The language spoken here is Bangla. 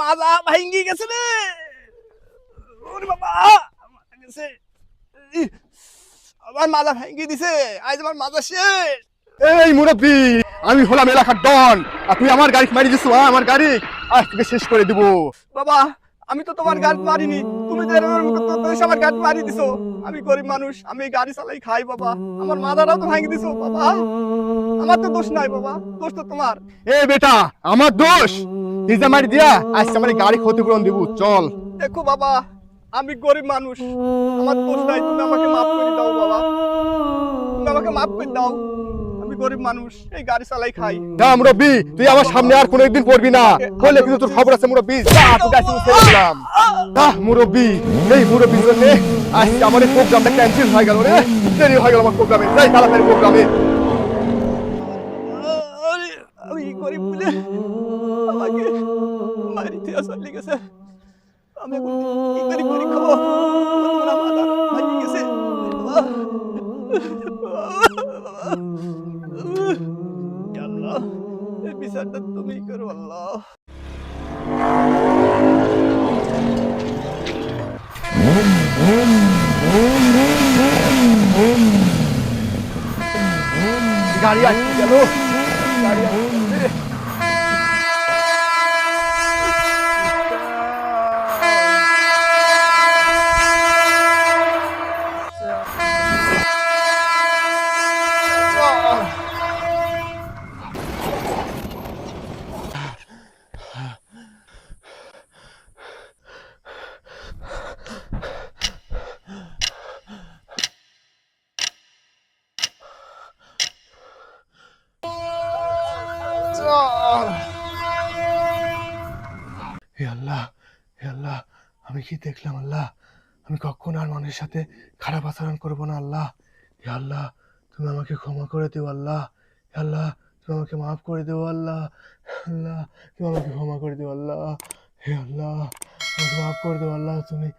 মাজা ভাঙ্গি গেছে রে। ওরে বাবা মাথা গেছে। ইহ, আমার মাজা ভাঙ্গি দিছে। আজ আমার মাজা শেষ। এই মুরব্বি, আমি হলাম এলাকার ডন, আর তুই আমার গাড়ি মারি দিস। আমার গাড়ি আজ থেকে শেষ করে দিব। বাবা আমি তো তোমার গাড়ি মারিনি, তুমি তো এরকম আমার গাড়ি মারি দিছো। আমি গরিব মানুষ, আমি গাড়ি চালাই খাই বাবা। আমার মাথাটাও তো ভাঙি দিছো বাবা। আমার তো দোষ নাই বাবা, দোষ তো তোমার। এ বেটা, আমার দোষ? নিজে মারি দিয়া আজকে আমার গাড়ি ক্ষতিপূরণ দিব। চল। দেখো বাবা, আমি গরিব মানুষ, আমার দোষ নাই। তুমি আমাকে মাফ করে দাও বাবা, তুমি আমাকে মাফ করে দাও। আমি গরিব মানুষ, এই গাড়ি চালাই খাই। না মুরব্বি, তুই আমার সামনে আর কোনো একদিন পড়বি না, বলে কিন্তু তোর খবর আছে মুরব্বি। যা, তোকে আজকে ছেড়ে দিলাম। মুরব্বি, এই মুরব্বির জন্য আজকে আমার এই প্রোগ্রামটা ক্যান্সেল হয়ে গেল রে। দেরি হয়ে গেল আমার প্রোগ্রামে। যাই তাড়াতাড়ি প্রোগ্রামে। আমি গরিব বলে আমাকে মারিতে চলে গেছে। আমি এখন কি করে করে খাবো? আমার মাথা ভাঙি গেছে। আল্লাহ, এই বিচারটা তুমি করো আল্লাহ। গাড়ি আটকে গেল, গাড়ি আটকে গেছে। হে আল্লাহ, হে আল্লাহ, আমি কি দেখলাম আল্লাহ? আমি কখনো আর মানুষের সাথে খারাপ আচরণ করবো না আল্লাহ। হে আল্লাহ, তুমি আমাকে ক্ষমা করে দিও আল্লাহ। হে আল্লাহ, তুমি আমাকে মাফ করে দিও আল্লাহ। আল্লাহ, তুমি আমাকে ক্ষমা করে দিও আল্লাহ। হে আল্লাহ, আমাকে মাফ করে দিও আল্লাহ। তুমি